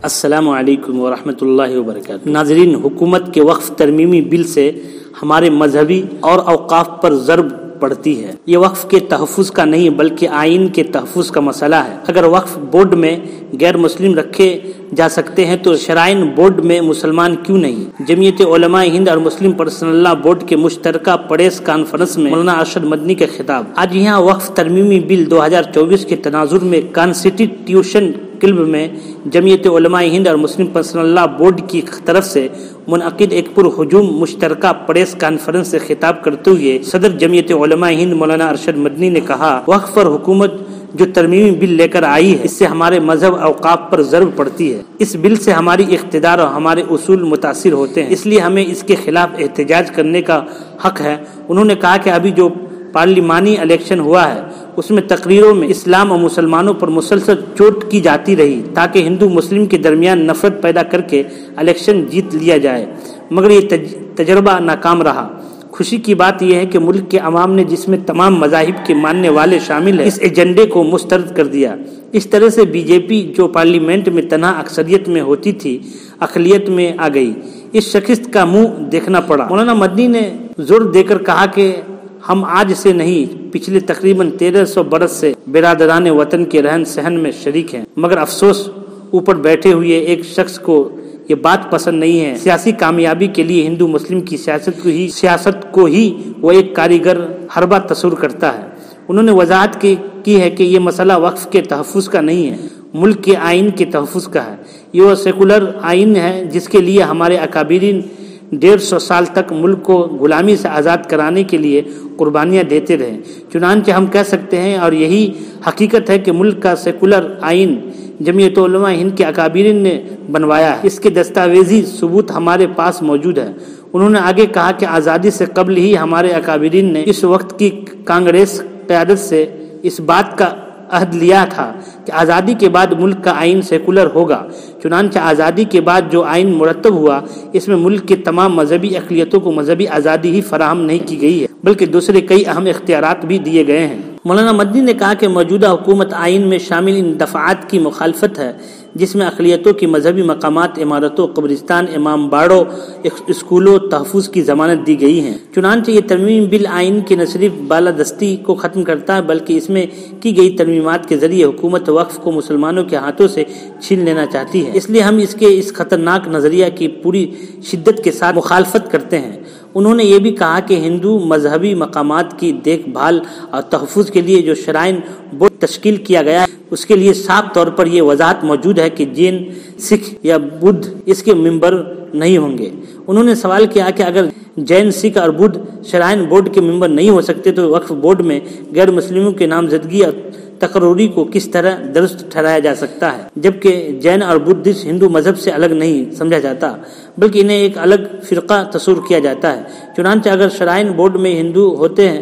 السلام علیکم ورحمۃ اللہ وبرکاتہ۔ ناظرین، حکومت کے وقف ترمیمی بل سے ہمارے مذہبی اور اوقاف پر ضرب پڑتی ہے۔ یہ وقف کے تحفظ کا نہیں بلکہ آئین کے تحفظ کا مسئلہ ہے۔ اگر وقف بورڈ میں غیر مسلم رکھے جا سکتے ہیں تو شرائن بورڈ میں مسلمان کیوں نہیں؟ جمعیت علماء ہند اور مسلم پرسنل لا بورڈ کے مشترکہ پریس کانفرنس میں مولانا ارشد مدنی کا خطاب۔ آج یہاں وقف ترمیمی بل 2024 کے تناظر میں کانسٹیٹیوشن کلب میں جمعیت علماء ہند اور مسلم پرسنل لا بورڈ کی طرف سے منعقد ایک پرہجوم مشترکہ پریس کانفرنس سے خطاب کرتے ہوئے صدر جمعیت علماء ہند مولانا ارشد مدنی نے کہا، وقف پر حکومت جو ترمیمی بل لے کر آئی ہے اس سے ہمارے مذہب اوقاف پر ضرب پڑتی ہے۔ اس بل سے ہماری اقتدار اور ہمارے اصول متاثر ہوتے ہیں، اس لیے ہمیں اس کے خلاف احتجاج کرنے کا حق ہے۔ انہوں نے کہا کہ ابھی جو پارلیمانی الیکشن ہوا ہے اس میں تقریروں میں اسلام اور مسلمانوں پر مسلسل چوٹ کی جاتی رہی تاکہ ہندو مسلم کے درمیان نفرت پیدا کر کے الیکشن جیت لیا جائے، مگر یہ تجربہ ناکام رہا۔ خوشی کی بات یہ ہے کہ ملک کے عوام نے، جس میں تمام مذاہب کے ماننے والے شامل ہیں، اس ایجنڈے کو مسترد کر دیا۔ اس طرح سے بی جے پی جو پارلیمنٹ میں تنہا اکثریت میں ہوتی تھی اقلیت میں آ گئی۔ اس شکست کا منہ دیکھنا پڑا۔ مولانا مدنی نے زور دے کر کہا کہ ہم آج سے نہیں پچھلے تقریباً 1300 برس سے برادران وطن کے رہن سہن میں شریک ہیں، مگر افسوس اوپر بیٹھے ہوئے ایک شخص کو یہ بات پسند نہیں ہے۔ سیاسی کامیابی کے لیے ہندو مسلم کی سیاست کو ہی وہ ایک کاریگر حربہ تصور کرتا ہے۔ انہوں نے وضاحت کی ہے کہ یہ مسئلہ وقف کے تحفظ کا نہیں ہے، ملک کے آئین کے تحفظ کا ہے۔ یہ وہ سیکولر آئین ہے جس کے لیے ہمارے اکابرین 150 سال تک ملک کو غلامی سے آزاد کرانے کے لیے قربانیاں دیتے رہے۔ چنانچہ ہم کہہ سکتے ہیں، اور یہی حقیقت ہے، کہ ملک کا سیکولر آئین جمعیت علماء ہند کے اکابرین نے بنوایا ہے۔ اس کے دستاویزی ثبوت ہمارے پاس موجود ہے۔ انہوں نے آگے کہا کہ آزادی سے قبل ہی ہمارے اکابرین نے اس وقت کی کانگریس قیادت سے اس بات کا عہد لیا تھا کہ آزادی کے بعد ملک کا آئین سیکولر ہوگا۔ چنانچہ آزادی کے بعد جو آئین مرتب ہوا اس میں ملک کے تمام مذہبی اقلیتوں کو مذہبی آزادی ہی فراہم نہیں کی گئی ہے بلکہ دوسرے کئی اہم اختیارات بھی دیے گئے ہیں۔ مولانا مدنی نے کہا کہ موجودہ حکومت آئین میں شامل ان دفعات کی مخالفت ہے جس میں اقلیتوں کی مذہبی مقامات، عمارتوں، قبرستان، امام باڑوں، اسکولوں تحفظ کی ضمانت دی گئی ہیں۔ چنانچہ یہ ترمیمی بل آئین کی نہ صرف بالادستی کو ختم کرتا ہے بلکہ اس میں کی گئی ترمیمات کے ذریعے حکومت وقف کو مسلمانوں کے ہاتھوں سے چھین لینا چاہتی ہے۔ اس لیے ہم اس خطرناک نظریہ کی پوری شدت کے ساتھ مخالفت کرتے ہیں۔ انہوں نے یہ بھی کہا کہ ہندو مذہبی مقامات کی دیکھ بھال اور تحفظ کے لیے جو شرائن بورڈ تشکیل کیا گیا ہے اس کے لیے صاف طور پر یہ وضاحت موجود ہے کہ جین، سکھ یا بدھ اس کے ممبر نہیں ہوں گے۔ انہوں نے سوال کیا کہ اگر جین، سکھ اور بدھ شرائن بورڈ کے ممبر نہیں ہو سکتے تو وقف بورڈ میں غیر مسلموں کے نامزدگی اور تقرری کو کس طرح درست ٹھہرایا جا سکتا ہے، جبکہ جین اور بدھسٹ ہندو مذہب سے الگ نہیں سمجھا جاتا بلکہ انہیں ایک الگ فرقہ تصور کیا جاتا ہے۔ چنانچہ اگر شرائن بورڈ میں ہندو ہوتے ہیں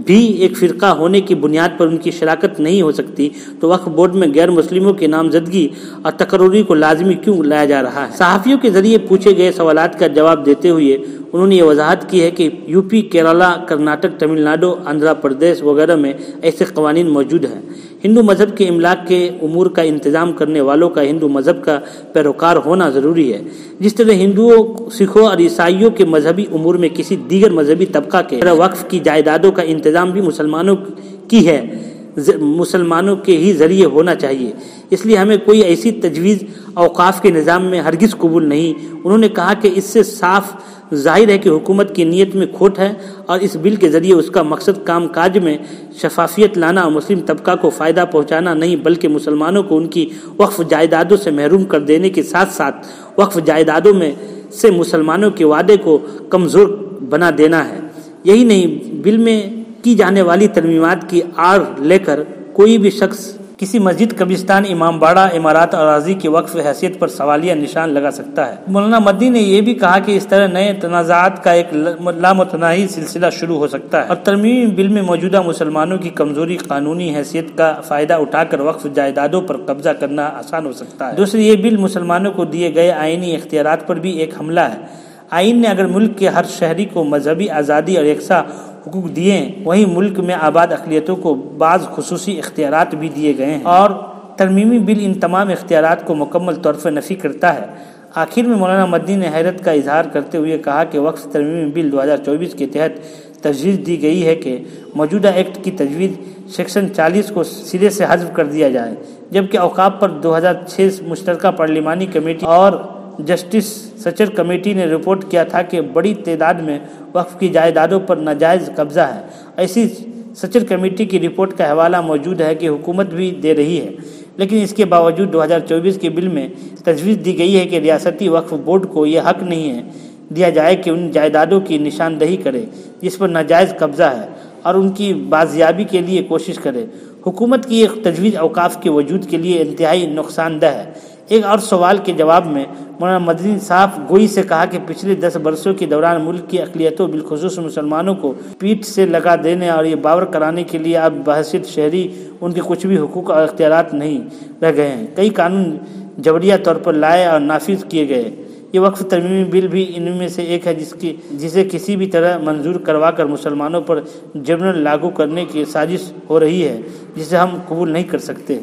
بھی ایک فرقہ ہونے کی بنیاد پر ان کی شراکت نہیں ہو سکتی تو وقف بورڈ میں غیر مسلموں کی نامزدگی اور تقرری کو لازمی کیوں لایا جا رہا ہے؟ صحافیوں کے ذریعے پوچھے گئے سوالات کا جواب دیتے ہوئے انہوں نے یہ وضاحت کی ہے کہ یو پی، کیرلا، کرناٹک، تمل ناڈو، آندھرا پردیش وغیرہ میں ایسے قوانین موجود ہیں۔ ہندو مذہب کے املاک کے امور کا انتظام کرنے والوں کا ہندو مذہب کا پیروکار ہونا ضروری ہے۔ جس طرح ہندوؤں، سکھوں اور عیسائیوں کے مذہبی امور میں کسی دیگر مذہبی طبقہ کے وقف کی جائیدادوں کا انتظام بھی مسلمانوں کے ہی ذریعے ہونا چاہیے۔ اس لیے ہمیں کوئی ایسی تجویز اوقاف کے نظام میں ہرگز قبول نہیں۔ انہوں نے کہا کہ اس سے صاف ظاہر ہے کہ حکومت کی نیت میں کھوٹ ہے اور اس بل کے ذریعے اس کا مقصد کام کاج میں شفافیت لانا اور مسلم طبقہ کو فائدہ پہنچانا نہیں بلکہ مسلمانوں کو ان کی وقف جائیدادوں سے محروم کر دینے کے ساتھ ساتھ وقف جائیدادوں میں سے مسلمانوں کے وعدے کو کمزور بنا دینا ہے۔ یہی نہیں، بل میں کی جانے والی ترمیمات کی آڑ لے کر کوئی بھی شخص کسی مسجد، قبرستان، امام باڑہ، عمارات اور اراضی کی وقف حیثیت پر سوالیہ نشان لگا سکتا ہے۔ مولانا مدنی نے یہ بھی کہا کہ اس طرح نئے تنازعات کا ایک لامتناہی سلسلہ شروع ہو سکتا ہے اور ترمیمی بل میں موجودہ مسلمانوں کی کمزوری قانونی حیثیت کا فائدہ اٹھا کر وقف جائیدادوں پر قبضہ کرنا آسان ہو سکتا ہے۔ دوسری، یہ بل مسلمانوں کو دیے گئے آئینی اختیارات پر بھی ایک حملہ ہے۔ آئین نے اگر ملک کے ہر شہری کو مذہبی آزادی اور یکساں حقوق دیے ہیں، وہیں ملک میں آباد اقلیتوں کو بعض خصوصی اختیارات بھی دیے گئے ہیں اور ترمیمی بل ان تمام اختیارات کو مکمل طور پر نفی کرتا ہے۔ آخر میں مولانا مدنی نے حیرت کا اظہار کرتے ہوئے کہا کہ وقف ترمیمی بل 2024 کے تحت تجویز دی گئی ہے کہ موجودہ ایکٹ کی تجویز سیکشن 40 کو سرے سے حذف کر دیا جائے، جبکہ اوقاف پر 2006 مشترکہ پارلیمانی کمیٹی اور جسٹس سچر کمیٹی نے رپورٹ کیا تھا کہ بڑی تعداد میں وقف کی جائیدادوں پر ناجائز قبضہ ہے۔ ایسی سچر کمیٹی کی رپورٹ کا حوالہ موجود ہے کہ حکومت بھی دے رہی ہے، لیکن اس کے باوجود 2024 کے بل میں تجویز دی گئی ہے کہ ریاستی وقف بورڈ کو یہ حق نہیں ہے دیا جائے کہ ان جائیدادوں کی نشاندہی کرے جس پر ناجائز قبضہ ہے اور ان کی بازیابی کے لیے کوشش کرے۔ حکومت کی یہ تجویز اوقاف کے وجود کے لیے انتہائی نقصان دہ ہے۔ ایک اور سوال کے جواب میں مولانا مدنی صاف گوئی سے کہا کہ پچھلے 10 برسوں کے دوران ملک کی اقلیتوں بالخصوص مسلمانوں کو پیٹھ سے لگا دینے اور یہ باور کرانے کے لیے اب بحیثیت شہری ان کے کچھ بھی حقوق اور اختیارات نہیں رہ گئے ہیں۔ کئی قانون جبریہ طور پر لائے اور نافذ کیے گئے۔ یہ وقف ترمیمی بل بھی ان میں سے ایک ہے جسے کسی بھی طرح منظور کروا کر مسلمانوں پر جبراً لاگو کرنے کی سازش ہو رہی ہے، جسے ہم قبول نہیں کر سکتے۔